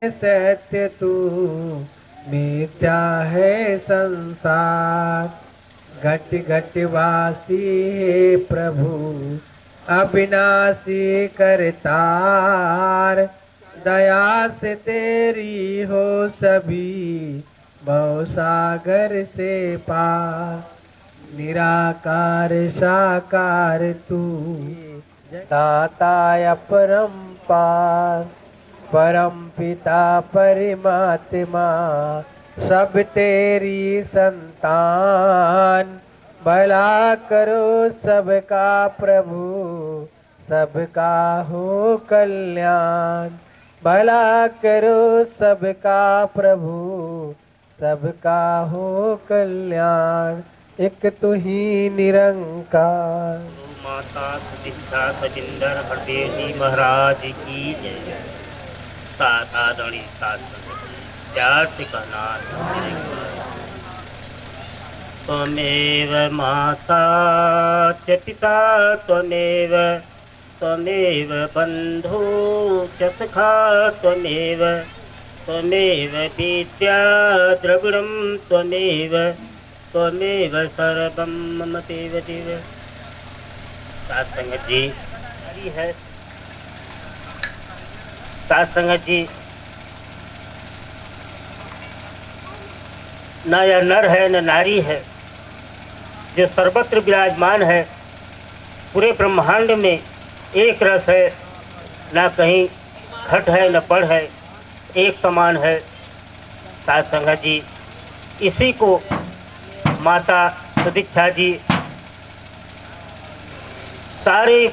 सत्य तू मिथ्या है संसार। घट घट वासी है प्रभु अविनाशी करतार। दया से तेरी हो सभी भव सागर से पार। निराकार साकार तू दाता अपरंपार। परम पिता परमात्मा सब तेरी संतान। भला करो सबका प्रभु सबका हो कल्याण। भला करो सबका प्रभु सबका हो कल्याण। एक तू ही निरंकार। माता सुशिक्षा सजिंदर हरदेव जी महाराज की जय। सात आदरणीय साथ कहना त्वमेव माता च पिता त्वमेव त्वमेव बंधु च सखा त्वमेव त्वमेव विद्या द्रविणं त्वमेव त्वमेव सर्वं मम देव देव। साथ संगत जी है। साथ संगत जी न यह नर है न नारी है, जो सर्वत्र विराजमान है। पूरे ब्रह्मांड में एक रस है, ना कहीं घट है न पड़ है, एक समान है। साथ संगत जी इसी को माता सुदीक्षा जी सारे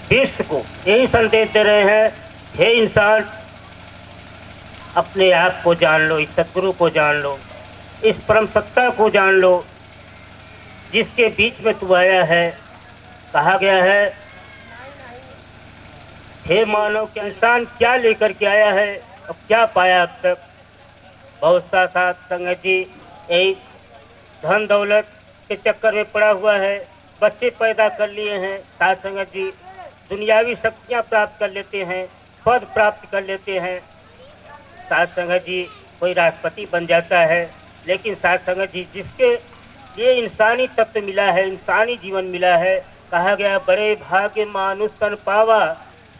विश्व को यही संदेश दे रहे हैं, हे इंसान अपने आप को जान लो, इस सतगुरु को जान लो, इस परम सत्ता को जान लो जिसके बीच में तू आया है। कहा गया है, हे मानव के इंसान क्या लेकर के आया है और क्या पाया अब तक। बहुत सा साथ संगत जी यही धन दौलत के चक्कर में पड़ा हुआ है, बच्चे पैदा कर लिए हैं। साथ संगत जी दुनियावी शक्तियाँ प्राप्त कर लेते हैं, पद प्राप्त कर लेते हैं। साथ संगत जी कोई राष्ट्रपति बन जाता है, लेकिन साथ संगत जी जिसके लिए इंसानी तत्व मिला है, इंसानी जीवन मिला है, कहा गया बड़े भाग्य मानुष तन पावा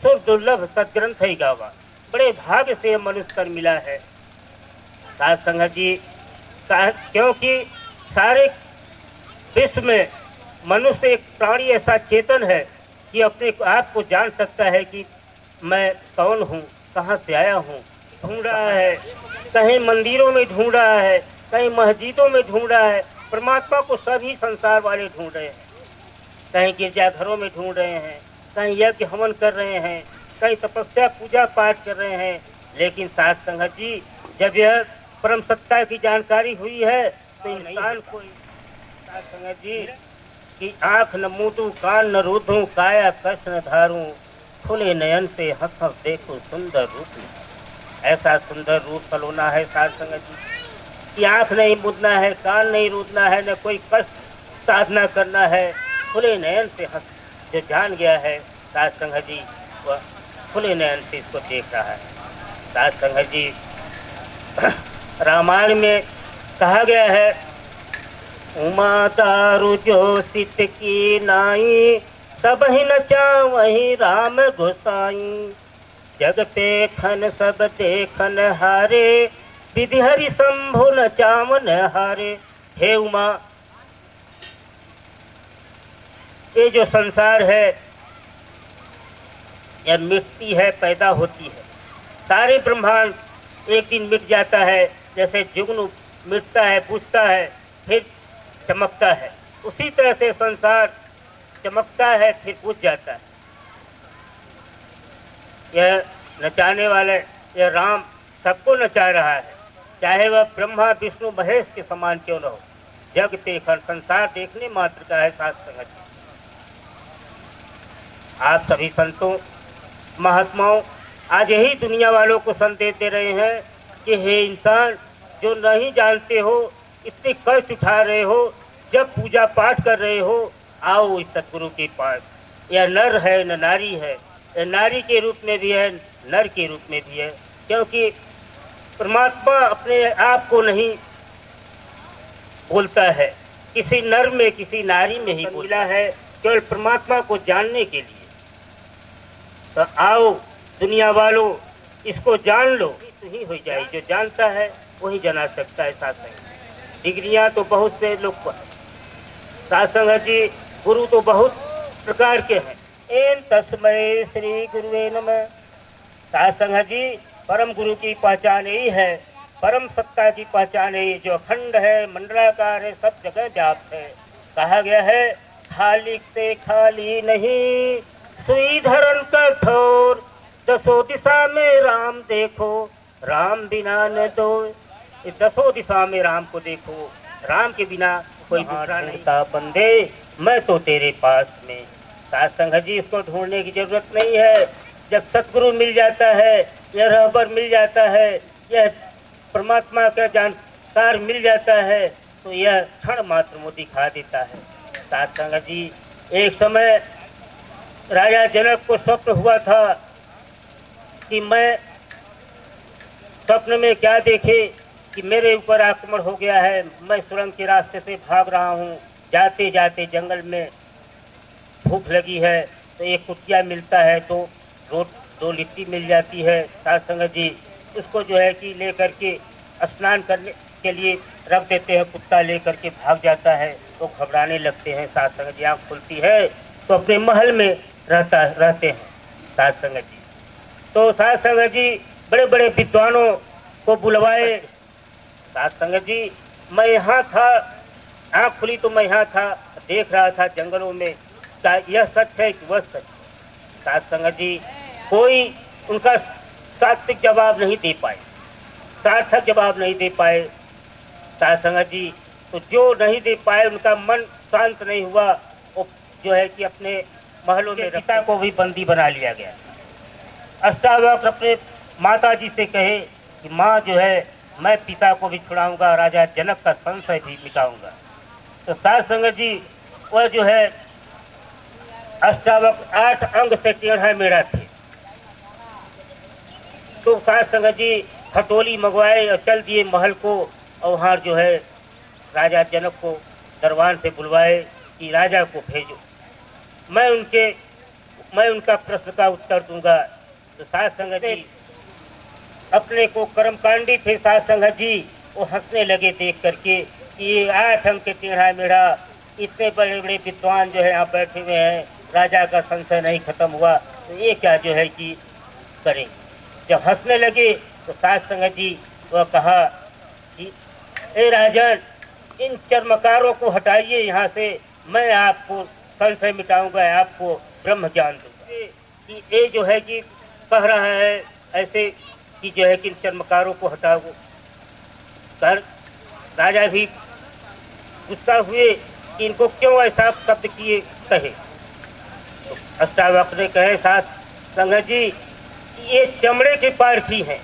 सुर दुर्लभ सदग्रंथ ही गावा। बड़े भाग्य से मनुष्य तन मिला है। साथ संगत जी क्योंकि सारे विश्व में मनुष्य एक प्राणी ऐसा चेतन है कि अपने आप को जान सकता है कि मैं कौन हूँ, कहाँ से आया हूँ। ढूंढ रहा है, कहीं मंदिरों में ढूंढ रहा है, कहीं मस्जिदों में ढूंढ रहा है। परमात्मा को सभी संसार वाले ढूंढ रहे हैं, कहीं गिरजाघरों में ढूंढ रहे हैं, कहीं यज्ञ हवन कर रहे हैं, कहीं तपस्या पूजा पाठ कर रहे हैं। लेकिन साथ संगत जी जब यह परम सत्ता की जानकारी हुई है तो इंसान को साथ संगत जी कि आँख न मूंदूं कान न रूधूं काया कष्ट न धारूं खुले नयन से हंस हंस देखूं सुंदर रूप। ऐसा सुंदर रूप सलोना है साथ संगत जी कि आँख नहीं मूंदना है, कान नहीं रूधना है, न कोई कष्ट साधना करना है। खुले नयन से हंस, जो जान गया है साथ संगत जी वह खुले नयन से इसको देख रहा है। साथ संगत जी रामायण में कहा गया है, उमा दारू जो सित की नाई सब ही नचा वही राम गोसाई। जग पे खन सब देखन हारे विधि हरि शंभु नचावन हारे। हे उमा, ये जो संसार है यह मिटती है, पैदा होती है। सारे ब्रह्मांड एक दिन मिट जाता है, जैसे जुगनू मिटता है, बुझता है, फिर चमकता है। उसी तरह से संसार चमकता है, फिर बुझ जाता है। यह नचाने वाले यह राम सबको नचा रहा है, चाहे वह ब्रह्मा विष्णु महेश के समान क्यों न हो। जग देखकर संसार देखने मात्र का है। साथ संगत आप सभी संतों महात्माओं आज यही दुनिया वालों को संदेश दे रहे हैं कि हे इंसान, जो नहीं जानते हो, इतने कष्ट उठा रहे हो, जब पूजा पाठ कर रहे हो, आओ इस सतगुरु के पास। यह नर है न नारी है, यह नारी के रूप में भी है, नर के रूप में भी है। क्योंकि परमात्मा अपने आप को नहीं बोलता है, किसी नर में किसी नारी में ही बोला है, केवल परमात्मा को जानने के लिए। तो आओ दुनिया वालों, इसको जान लो तो ही हो जाए। जो जानता है वही जना सकता है। सात्संग डिग्रियां तो बहुत से लोग को, सात्संग जी गुरु तो बहुत प्रकार के हैं। एन तस्मै श्री गुरुवे नमः। सात्संग जी परम गुरु की पहचान यही है, परम सत्ता की पहचान यही, जो अखंड है, मंडलाकार है, सब जगह व्याप्त है। कहा गया है खाली से खाली नहीं, सुई धरन कठोर, दसों दिशा में राम देखो, राम बिना न दो। दसों दिशा में राम को देखो, राम के बिना कोई दूसरा नहीं। बंदे मैं तो तेरे पास में। सात्संग जी इसको ढूंढने की जरूरत नहीं है। जब सतगुरु मिल जाता है, यह रहबर मिल जाता है, यह परमात्मा का जानकार मिल जाता है, तो यह क्षण मात्र में दिखा देता है। सात्संग जी एक समय राजा जनक को स्वप्न हुआ था कि मैं स्वप्न में क्या देखे कि मेरे ऊपर आक्रमण हो गया है, मैं सुरंग के रास्ते से भाग रहा हूँ, जाते जाते जंगल में भूख लगी है, तो एक कुटिया मिलता है, तो दो लिट्टी मिल जाती है। सात्संग जी उसको जो है कि ले करके स्नान करने के लिए रख देते हैं, कुत्ता ले करके भाग जाता है, तो घबराने लगते हैं। सात्संग जी आँख खुलती है तो अपने महल में रहते हैं। सात्संग जी तो सात्संग जी बड़े बड़े विद्वानों को बुलवाए। सात्संग जी मैं यहाँ था, आँख खुली तो मैं यहाँ था, देख रहा था जंगलों में, क्या यह सच है कि वह सच। सात्संग जी कोई उनका सात्विक जवाब नहीं दे पाए, सार्थक जवाब नहीं दे पाए। सात्संग जी तो जो नहीं दे पाए, उनका मन शांत नहीं हुआ, वो जो है कि अपने महलों में पिता को भी बंदी बना लिया गया। अष्टावक्र अपने माता जी से कहे कि माँ जो है मैं पिता को भी छुड़ाऊंगा, राजा जनक का संशय भी मिटाऊंगा। तो सात्संग जी वह जो है अष्टावक्र 8 अंग से टेढ़ा मेढ़ा थे। तो सात्संग जी खटोली मंगवाए और चल दिए महल को, और वहाँ जो है राजा जनक को दरबार से बुलवाए कि राजा को भेजो, मैं उनका प्रश्न का उत्तर दूंगा। तो सात्संग जी अपने को कर्मकांडी थे। सात्संग जी वो हंसने लगे देख करके कि ये 8 अंग के टेढ़ा मेढ़ा इतने बड़े बड़े विद्वान जो है यहाँ बैठे हुए हैं, राजा का संशय नहीं खत्म हुआ, तो ये क्या जो है कि करें। जब हंसने लगे तो सात्संग जी वह कहा कि ए राजन, इन चर्मकारों को हटाइए यहाँ से, मैं आपको संशय मिटाऊंगा, आपको ब्रह्म ज्ञान दूंगा। कि ये जो है कि कह रहा है ऐसे कि जो है कि इन चर्मकारों को हटाओ कर। राजा भी गुस्सा हुए कि इनको क्यों ऐसा शब्द किए कहे। तो अष्टावक्र ने कहे सात्संग जी ये चमड़े के पारखी हैं,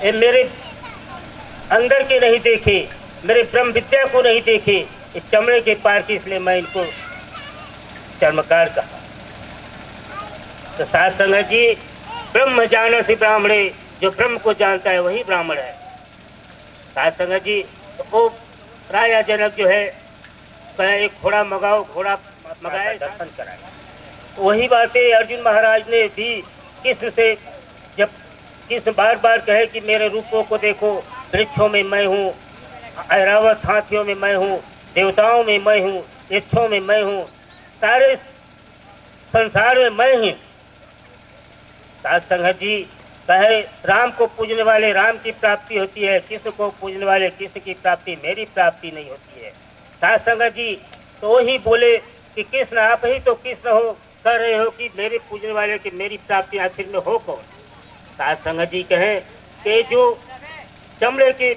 ये मेरे अंदर के नहीं देखे, मेरे ब्रह्म विद्या को नहीं देखे, ये चमड़े के पारखी, इसलिए मैं इनको चर्मकार कहा। तो सात्संग जी ब्रह्म जानसि ब्राह्मणे, जो ब्रह्म को जानता है वही ब्राह्मण है। सात्संग जी तो वो राजा जनक जो है कहे एक घोड़ा मंगाओ, घोड़ा मंगाए, दर्शन कराए। वही बातें अर्जुन महाराज ने भी कृष्ण से, जब कृष्ण बार बार कहे कि मेरे रूपों को देखो, वृक्षों में मैं हूँ, ऐरावत हाथियों में मैं हूँ, देवताओं में मैं हूँ, यक्षों में मैं हूँ, सारे संसार में मैं ही। सात्संग जी कहे राम को पूजने वाले राम की प्राप्ति होती है, कृष्ण को पूजने वाले कृष्ण की प्राप्ति, मेरी प्राप्ति नहीं होती है। सात्संग जी तो वही बोले कि कृष्ण आप ही तो कृष्ण हो, कह रहे हो कि मेरे पूजने वाले की मेरी प्राप्ति आखिर में हो कौन। सात्संग जी कहें कि जो चमड़े के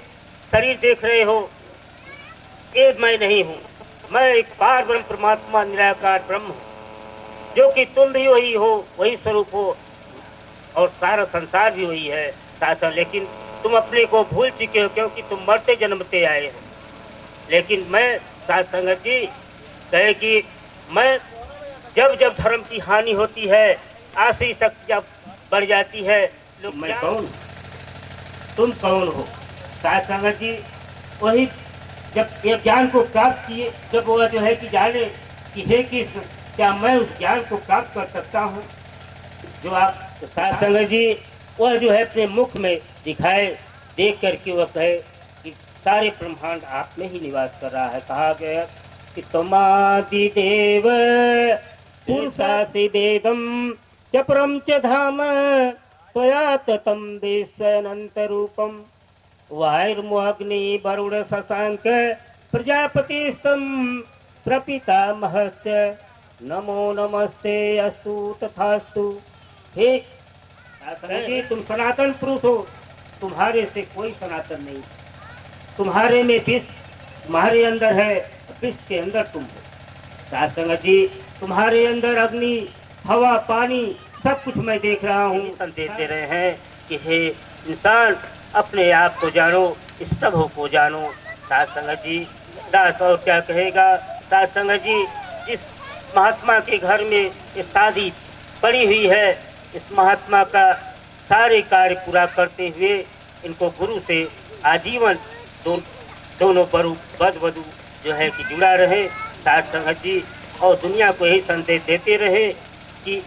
शरीर देख रहे हो ये मैं नहीं हूँ, मैं एक पार ब्रह्म परमात्मा निराकार ब्रह्म हूँ, जो कि तुम भी वही हो, वही स्वरूप हो, और सारा संसार भी वही है। सात्संग लेकिन तुम अपने को भूल चुके हो, क्योंकि तुम मरते जन्मते आए हो। लेकिन मैं सात्संग जी कहे कि मैं जब जब धर्म की हानि होती है, आशी शक्ति जब बढ़ जाती है, लोग मैं कौन, तुम कौन हो। साथ संगत जी वही जब ये ज्ञान को प्राप्त किए, जब वह जो है कि जाने कि हे कृष्ण क्या मैं उस ज्ञान को प्राप्त कर सकता हूँ जो आप। तो साथ संगत जी वह जो है अपने मुख में दिखाए, देख करके वह कहे कि सारे ब्रह्मांड आप में ही निवास कर रहा है। कहा गया कि तमादि देव पुरुषासि वेदम च परम च धाम त्वया ततं विश्वनंत रूपम वायुर्मुअग्नि वरुण शशांक प्रजापतिस्तम प्रपितामहश्च नमो नमस्ते अस्तु तथास्तु। हे जी तुम सनातन पुरुष हो, तुम्हारे से कोई सनातन नहीं। तुम्हारे में विश्व तुम्हारे अंदर है, विश्व के अंदर तुम हो। साथ संगत जी तुम्हारे अंदर अग्नि हवा पानी सब कुछ मैं देख रहा हूँ। देते रहे हैं कि हे इंसान अपने आप को जानो, इस प्रभु को जानो। साथ संगत जी दास और क्या कहेगा। साथ संगत जी जिस महात्मा के घर में ये शादी पड़ी हुई है, इस महात्मा का सारे कार्य पूरा करते हुए इनको गुरु से आजीवन दोनों वध वधु जो है कि जुड़ा रहे। साथ संगत जी और दुनिया को यही संदेश देते रहे कि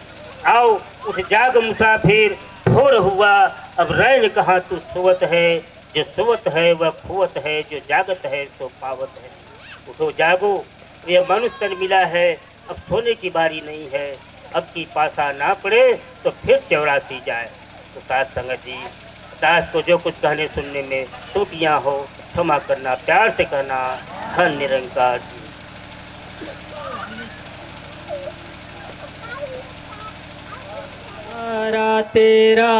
आओ उठ जाग मुसाफिर भोर हुआ, अब रैन कहाँ तू सोवत है, जो सोवत है वह खोवत है, जो जागत है सो पावत है। उठो जागो, यह मनुष्य तन मिला है, अब सोने की बारी नहीं है। अब की पासा ना पड़े तो फिर 84 जाए। तो साथ संगत जी दास को जो कुछ कहने सुनने में त्रुटियाँ हो क्षमा करना, प्यार से कहना। धन निरंकार जी। तेरा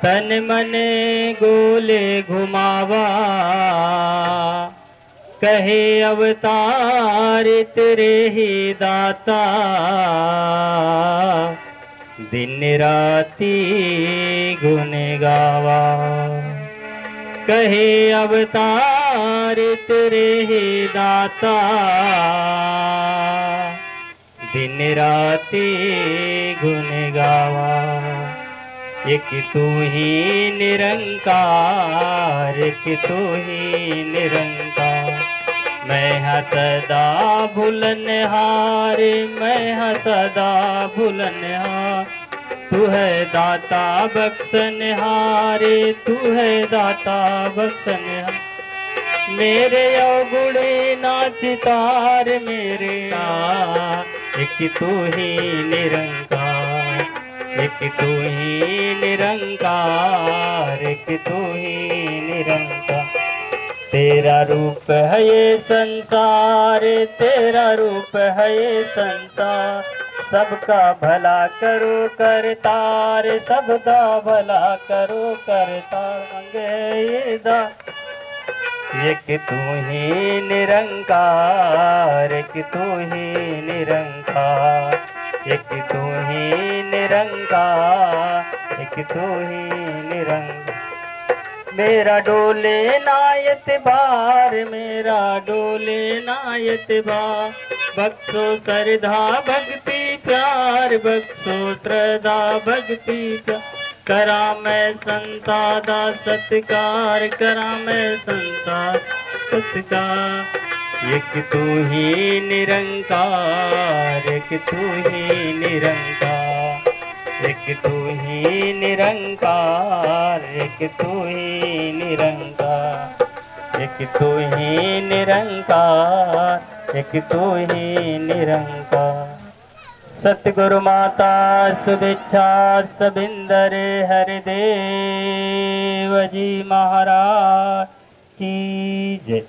तन मन गोले घुमावा, कहे अवतार तेरे ही दाता, दिन राती गुन गावा। कहे अवतार तेरे ही दाता, दिन राती गुन गावा। एक तू ही निरंकार, एक तू ही निरंकार। मैं हाँ सदा भूलनहार, मैं हाँ सदा भूलनहार। तू है दाता बख्शनहार, तू है दाता बख्शनहार। मेरे अवगुणे नाचितार मेरे एक तू ही निरंकार, एक तू ही निरंकार, एक तू ही निरंकार। तेरा रूप है ये संसार, तेरा रूप है ये संसार। सबका भला करो करतार, सबका भला करो करतार। मंगे ये दा एक तू ही निरंकार, एक तू ही निरंकार, एक तू ही निरंकार, एक तू ही निरंकार। मेरा डोले नायत बार, मेरा डोले नायत बार। बख्शो श्रद्धा भक्ति प्यार, बख्शो श्रद्धा भक्ति प्यार। करा मैं संता दा सत्कार, करा मैं संता सत्कार। एक तू ही निरंकार, एक तू ही निरंकार, एक तू ही निरंकार, एक तू ही निरंकार, एक तू ही निरंकार, एक तू ही निरंकार। सतगुरु माता शुभेच्छा सबिंदर हरिदेव जी महाराज की जय।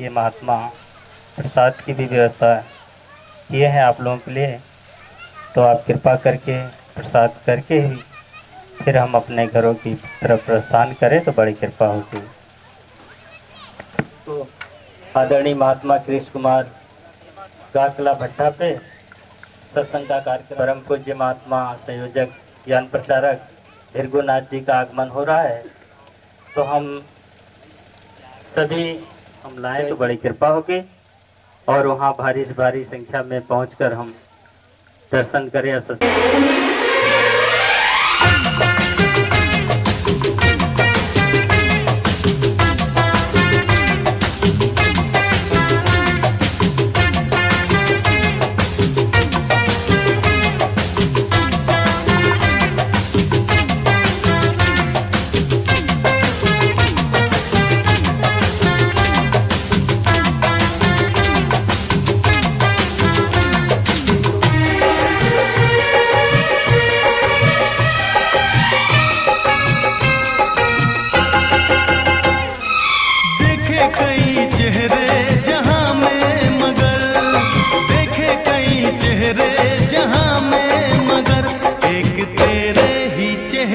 ये महात्मा प्रसाद की भी व्यवस्था किए हैं आप लोगों के लिए, तो आप कृपा करके प्रसाद करके ही फिर हम अपने घरों की तरफ प्रस्थान करें तो बड़ी कृपा होगी। तो आदरणीय महात्मा कृष्ण कुमार गाकला भट्टा पे सत्संग का कार्यक्रम परम पूज्य महात्मा संयोजक ज्ञान प्रचारक भृगुनाथ जी का आगमन हो रहा है, तो हम सभी हम लाएं तो बड़ी कृपा होगी और वहाँ भारी से भारी संख्या में पहुंचकर हम दर्शन करें।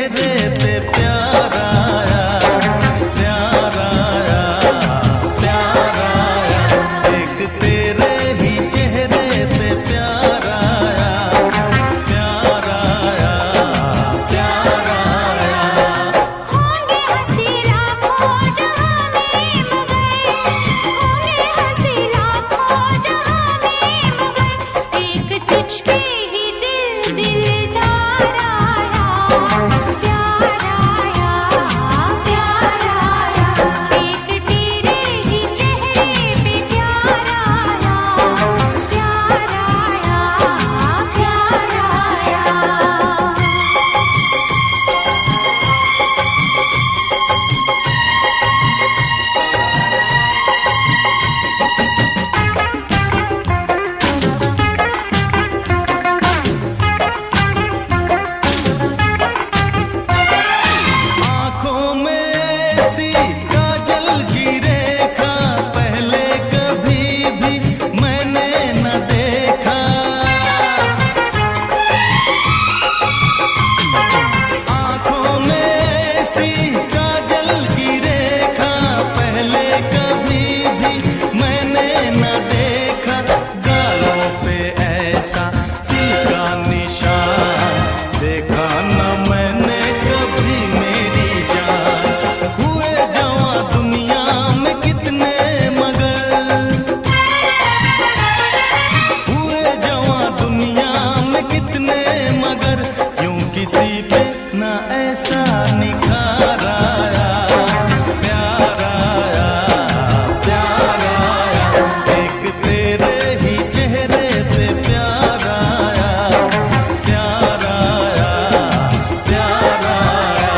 चेहरे पे प्यार आया, प्यार आया, प्यार आया। एक तेरे ही चेहरे पे प्यार आया, प्यार आया, प्यार आया। होंगे हंसी लाखों जहां में मगर, होंगे हंसी लाखों जहां में मगर, एक तुझ पे ही दिलदार आया, प्यार आया, प्यार आया। एक तेरे ही चेहरे पे प्यार आया, प्यार आया, प्यार आँखों में ऐसी काजल की रेखा पहले कभी भी मैंने न देखा। आँखों में ऐसी काजल की रेखा पहले कभी भी मैंने न देखा। गालों पे ऐसा तिल का निशान देखा न मैंने कभी मेरी जान। हुए जवां दुनिया में कितने मगर, हुए जवां दुनिया में कितने मगर, यूं किसी पे ना ऐसा निखार आया, प्यार आया, प्यार आया। एक तेरे ही चेहरे पे प्यार आया, प्यार आया, प्यार आया।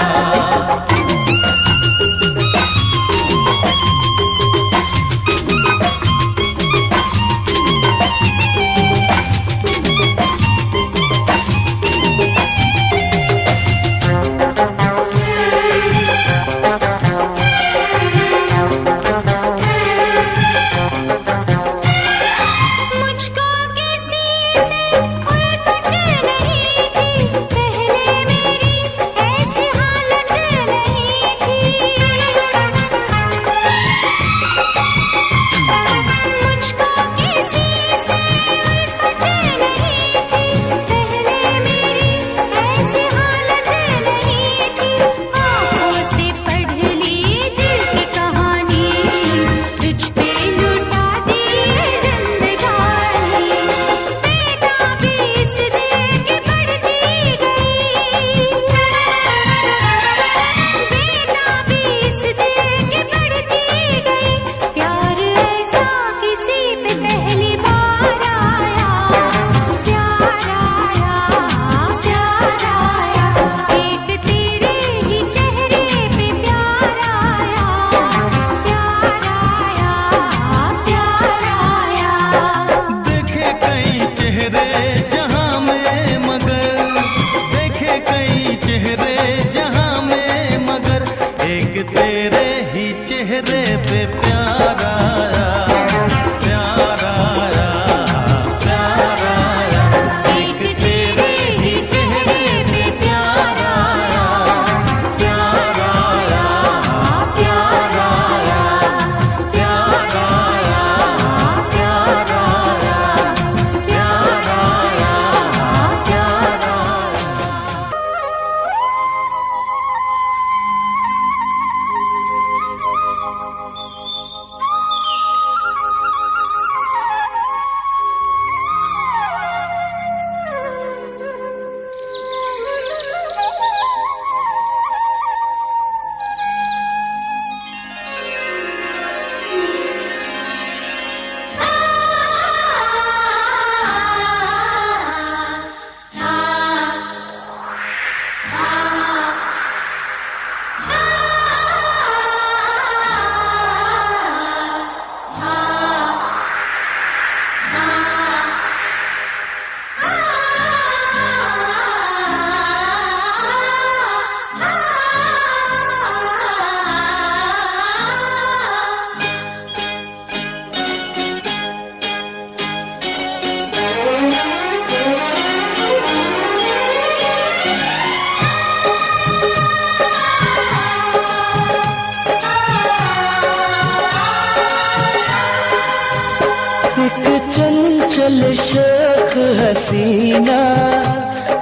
चंचल शोख हसीना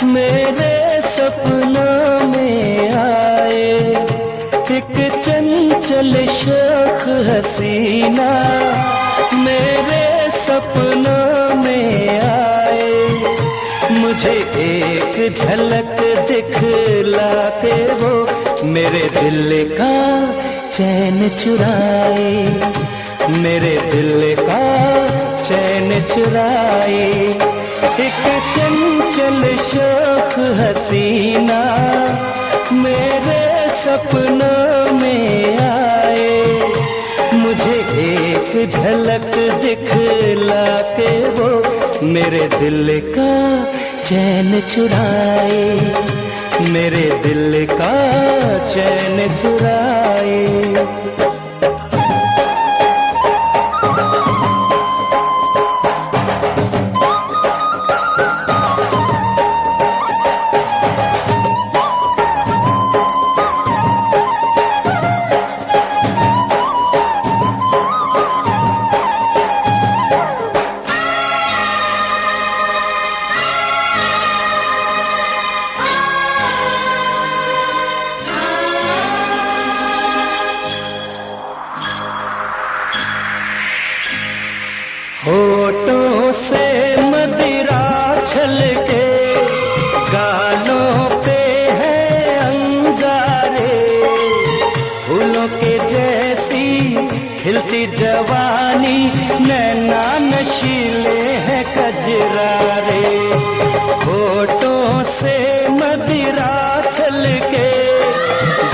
मेरे सपनों में आए, एक चंचल शोख हसीना मेरे सपनों में आए, मुझे एक झलक दिखला के वो मेरे दिल का चैन चुराए, मेरे दिल का चैन चुराए, एक चंचल शोख हसीना मेरे सपनों में आए, मुझे एक झलक दिखला के वो मेरे दिल का चैन चुराए, मेरे दिल का चैन चुराए। होठों से मदिरा छलके गालों पे है अंगारे, फूलों के जैसी खिलती जवानी नैना नशीले हैं कजरारे, होठों से मदिरा छलके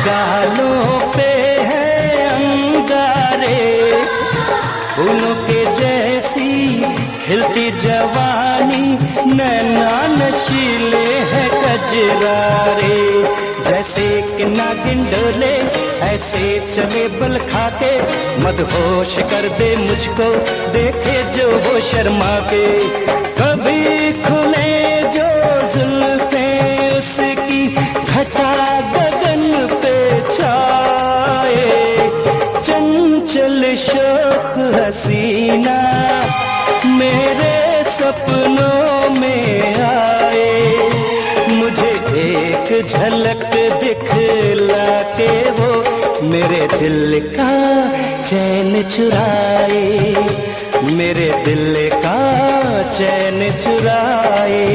गालों पे है अंगारे, फूलों के जैसी खिलती जवानी नैना नशीले हैं कजरारे, जैसे कि नागिन डोले ऐसे चले बल खाके, मदहोश कर दे मुझको देखे जो वो शर्मा के, कभी खुले जो जुल्फे उसकी घटा गगन पे छाए, चंचल शोख हसीना मेरे सपनों में आए, मुझे एक झलक दिखला के वो मेरे दिल का चैन चुराए, मेरे दिल का चैन चुराए।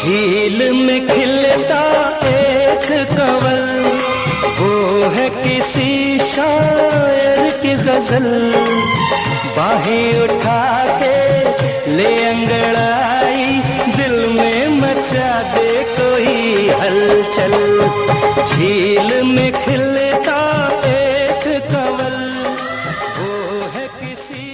झील में खिलता एक कंवल, वो है किसी शायर की गजल, बाहें उठा के ले अंगड़ाई, दिल में मचा दे कोई हलचल, झील में खिलता एक कंवल, वो है किसी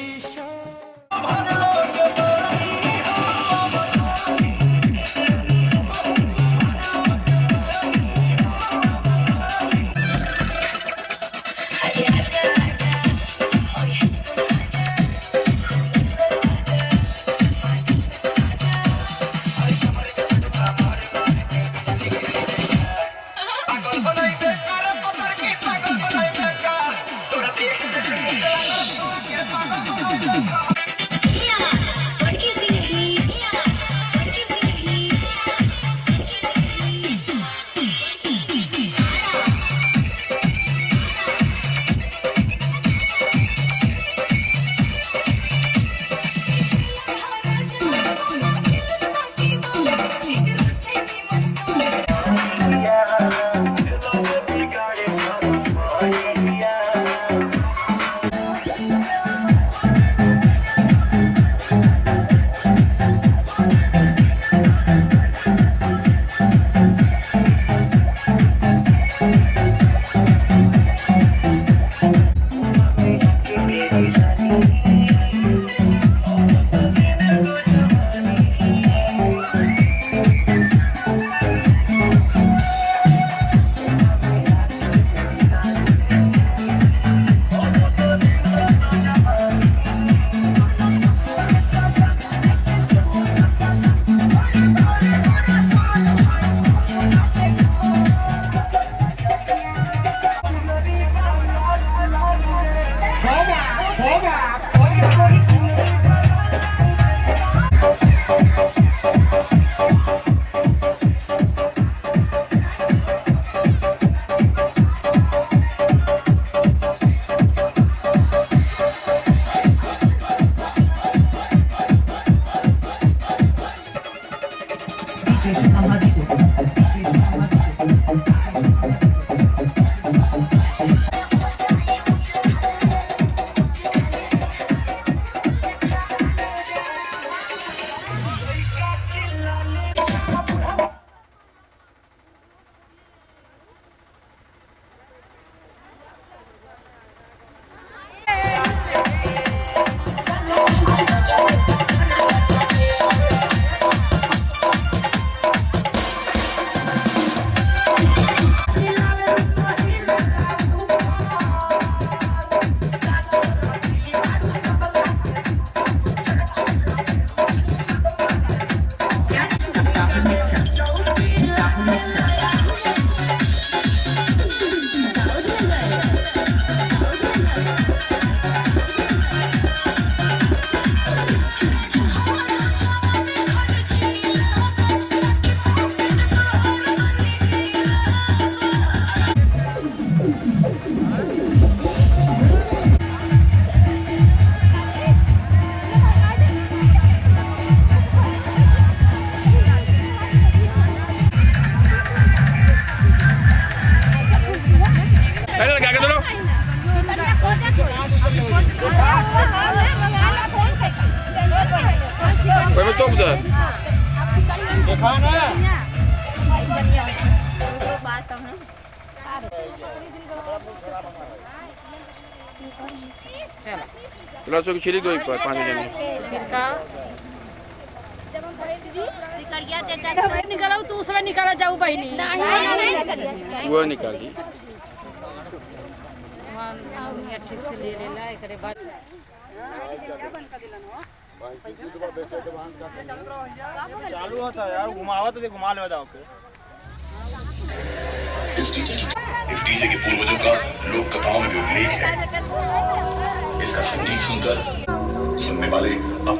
Ay, गिलासों की छिली दो एक बार पानी देने निकालो तू उसमें निकाला जाऊ बहनी वो निकाली ठीक से ले लेला एकरे बाद चालू होता है यार घुमावा तो घुमा ले दाओ के इस डीजे के पूर्वजों का लोक कथाओं में भी उल्लेख है। इसका संगीत सुनकर सुनने वाले अब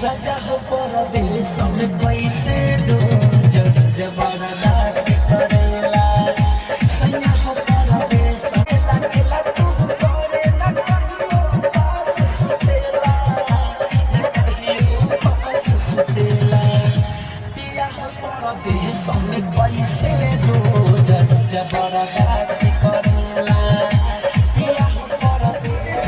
राजा हो परदेश में कैसे दो जबरदस्त करेला सैया हो परदेश में लगेला तू करेला कहियो पास सुतेला न कहियो पास सुतेला पिया हो परदेश में कैसे दो जबरदस्त करेला पिया हो परदेश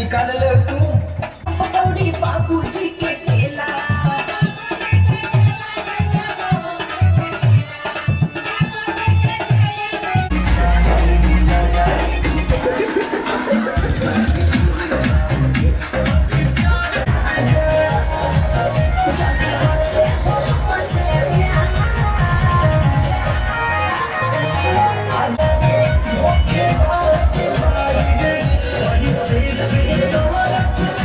निकाल ले तू